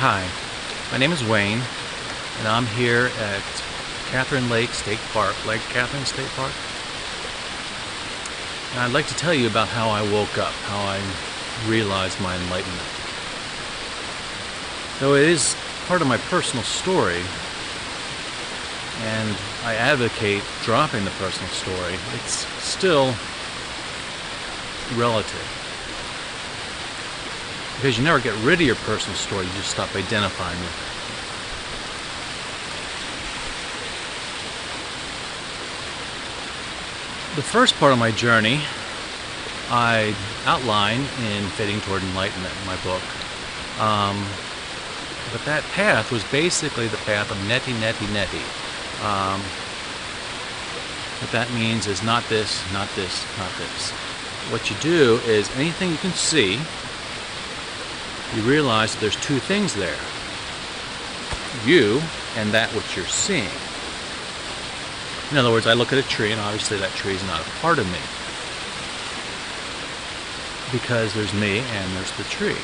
Hi, my name is Wayne, and I'm here at Catherine Lake State Park, Lake Catherine State Park. And I'd like to tell you about how I woke up, how I realized my enlightenment. Though it is part of my personal story, and I advocate dropping the personal story, it's still relative. Because you never get rid of your personal story, you just stop identifying with it. The first part of my journey I outline in Fading Toward Enlightenment in my book. But that path was basically the path of neti, neti, neti. What that means is not this, not this, not this. What you do is anything you can see, you realize that there's two things there. You and that which you're seeing. In other words, I look at a tree and obviously that tree is not a part of me. Because there's me and there's the tree.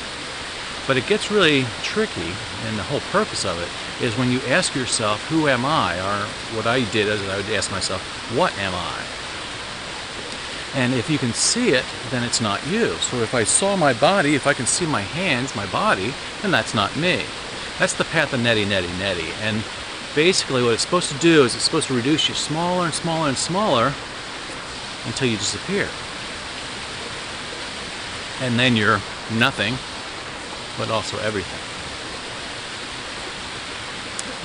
But it gets really tricky, and the whole purpose of it is when you ask yourself, who am I? Or what I did is I would ask myself, what am I? And if you can see it, then it's not you. So if I saw my body, if I can see my hands, my body, then that's not me. That's the path of neti, neti, neti. And basically what it's supposed to do is it's supposed to reduce you smaller and smaller and smaller until you disappear. And then you're nothing, but also everything.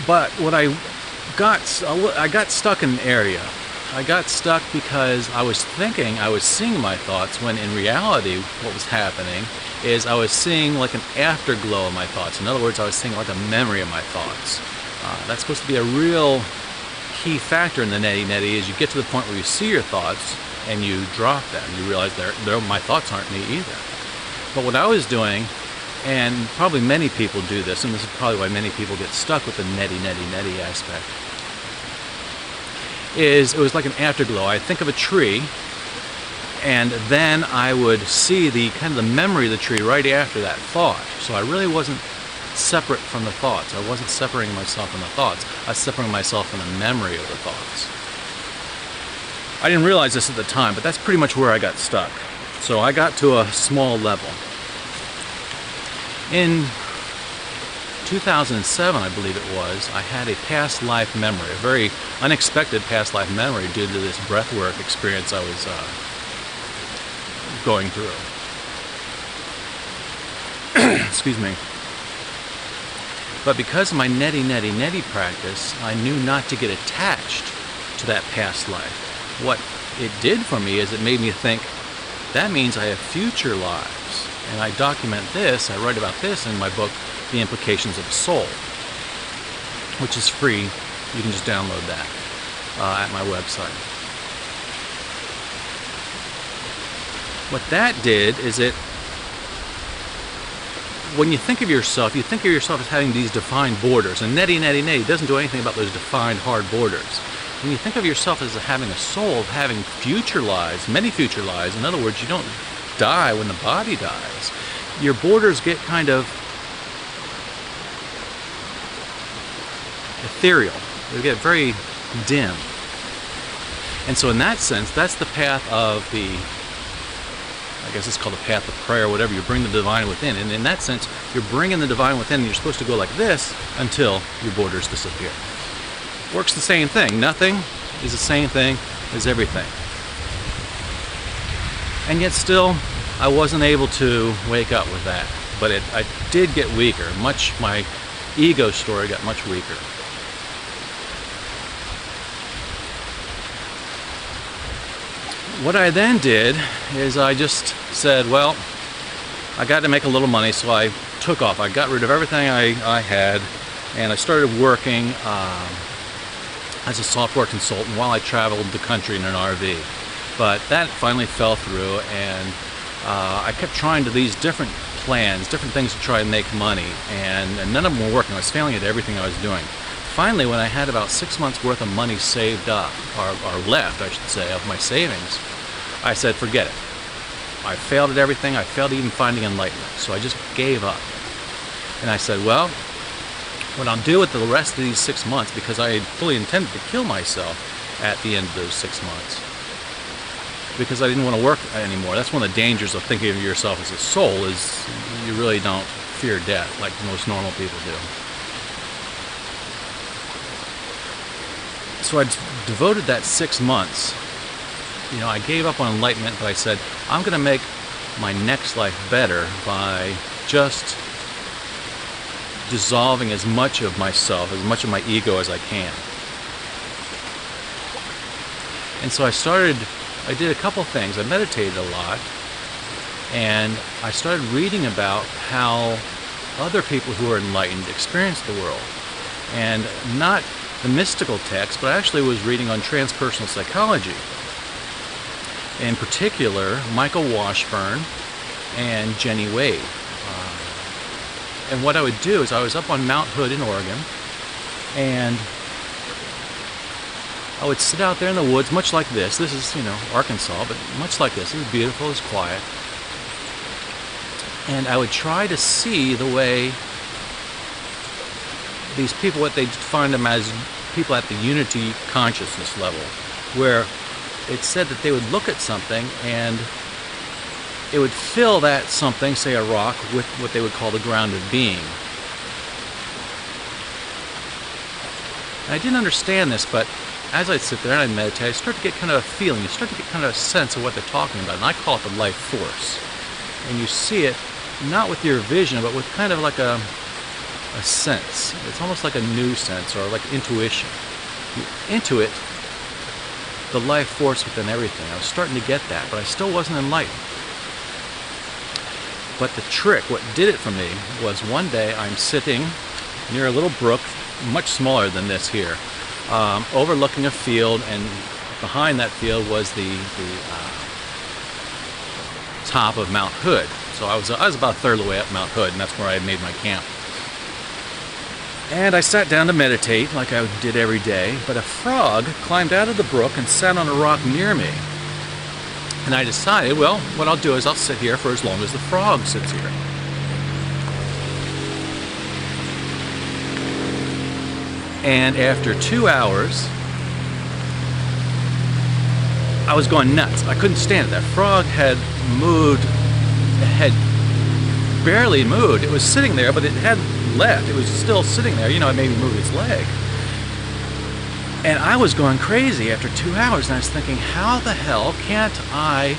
But what I got stuck in an area. I got stuck because I was thinking I was seeing my thoughts, when in reality what was happening is I was seeing like an afterglow of my thoughts. In other words, I was seeing like a memory of my thoughts. That's supposed to be a real key factor in the neti neti, is you get to the point where you see your thoughts and you drop them. You realize my thoughts aren't me either. But what I was doing, and probably many people do this, and this is probably why many people get stuck with the neti neti neti aspect, is it was like an afterglow. I think of a tree, and then I would see the kind of the memory of the tree right after that thought. So I really wasn't separate from the thoughts. I wasn't separating myself from the thoughts. I was separating myself from the memory of the thoughts. I didn't realize this at the time, but that's pretty much where I got stuck. So I got to a small level. In 2007, I believe it was, I had a past life memory, a very unexpected past life memory due to this breathwork experience I was going through. Excuse me. But because of my neti neti neti practice, I knew not to get attached to that past life. What it did for me is it made me think, that means I have future lives. And I document this, I write about this in my book, The Implications of the Soul, which is free. You can just download that at my website. What that did is when you think of yourself as having these defined borders, and neti neti neti doesn't do anything about those defined hard borders. When you think of yourself as having a soul, of having future lives, many future lives, in other words, you don't die when the body dies, your borders get kind of ethereal. They get very dim. And so in that sense, that's the path of I guess it's called the path of prayer, whatever. You bring the divine within. And in that sense, you're bringing the divine within, and you're supposed to go like this until your borders disappear. Works the same thing. Nothing is the same thing as everything. And yet still, I wasn't able to wake up with that. But I did get weaker. My ego story got much weaker. What I then did is I just said, well, I got to make a little money, so I took off. I got rid of everything I had, and I started working as a software consultant while I traveled the country in an RV. But that finally fell through, and I kept trying these different plans, different things to try and make money, and none of them were working. I was failing at everything I was doing. Finally, when I had about 6 months worth of money saved up, or left, I should say, of my savings, I said, forget it. I failed at everything. I failed at even finding enlightenment. So I just gave up. And I said, well, what I'll do with the rest of these 6 months, because I had fully intended to kill myself at the end of those 6 months, because I didn't want to work anymore. That's one of the dangers of thinking of yourself as a soul, is you really don't fear death like most normal people do. So I devoted that 6 months. I gave up on enlightenment, but I said, I'm going to make my next life better by just dissolving as much of myself, as much of my ego as I can. And so I did a couple things. I meditated a lot, and I started reading about how other people who are enlightened experience the world. And not the mystical text, but I actually was reading on transpersonal psychology. In particular, Michael Washburn and Jenny Wade. And what I would do is I was up on Mount Hood in Oregon, and I would sit out there in the woods, much like this. This is, Arkansas, but much like this. It was beautiful, it was quiet. And I would try to see the way these people, what they define them as people at the unity consciousness level, where it said that they would look at something and it would fill that something, say a rock, with what they would call the grounded being. And I didn't understand this, but as I'd sit there and I'd meditate, I start to get kind of a feeling, you start to get kind of a sense of what they're talking about, and I call it the life force. And you see it not with your vision, but with kind of like a sense. It's almost like a new sense, or like intuition. You intuit the life force within everything. I was starting to get that, but I still wasn't enlightened. But the trick, what did it for me, was one day I'm sitting near a little brook, much smaller than this here, overlooking a field, and behind that field was the top of Mount Hood. So I was about a third of the way up Mount Hood, and that's where I had made my camp. And I sat down to meditate like I did every day, but a frog climbed out of the brook and sat on a rock near me. And I decided, well, what I'll do is I'll sit here for as long as the frog sits here. And after 2 hours, I was going nuts. I couldn't stand it. That frog had barely moved. It was sitting there, but it hadn't left. It was still sitting there. It maybe moved its leg. And I was going crazy after 2 hours, and I was thinking, how the hell can't I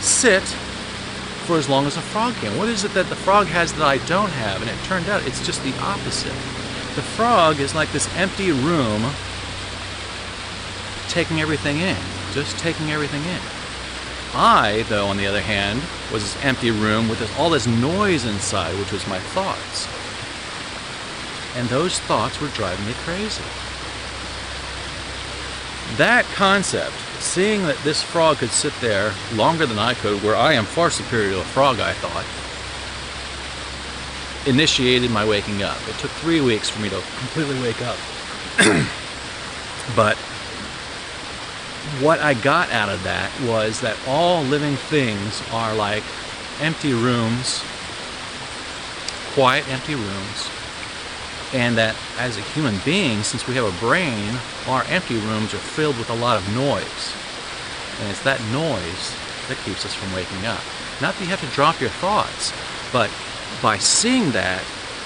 sit for as long as a frog can? What is it that the frog has that I don't have? And it turned out it's just the opposite. The frog is like this empty room taking everything in, just taking everything in. I, though, on the other hand, was this empty room with all this noise inside, which was my thoughts. And those thoughts were driving me crazy. That concept, seeing that this frog could sit there longer than I could, where I am far superior to a frog, I thought, initiated my waking up. It took 3 weeks for me to completely wake up. But what I got out of that was that all living things are like empty rooms, quiet empty rooms, and that as a human being, since we have a brain, our empty rooms are filled with a lot of noise. And it's that noise that keeps us from waking up. Not that you have to drop your thoughts, but by seeing that,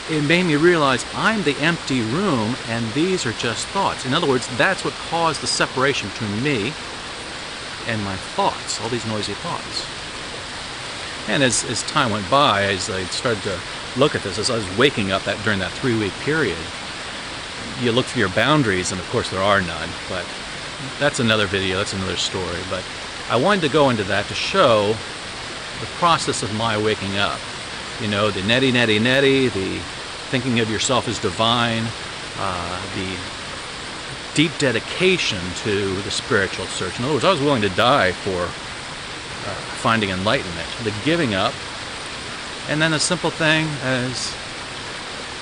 it made me realize I'm the empty room and these are just thoughts. In other words, that's what caused the separation between me and my thoughts, all these noisy thoughts. And as time went by, as I started to look at this, as I was waking up during that 3-week period, you look for your boundaries, and of course there are none, but that's another video, that's another story. But I wanted to go into that to show the process of my waking up. The neti, the thinking of yourself as divine, the deep dedication to the spiritual search. In other words, I was willing to die for finding enlightenment, the giving up, and then a simple thing as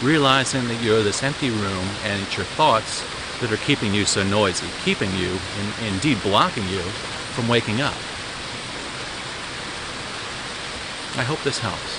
realizing that you're this empty room and it's your thoughts that are keeping you so noisy, keeping you, and indeed blocking you from waking up. I hope this helps.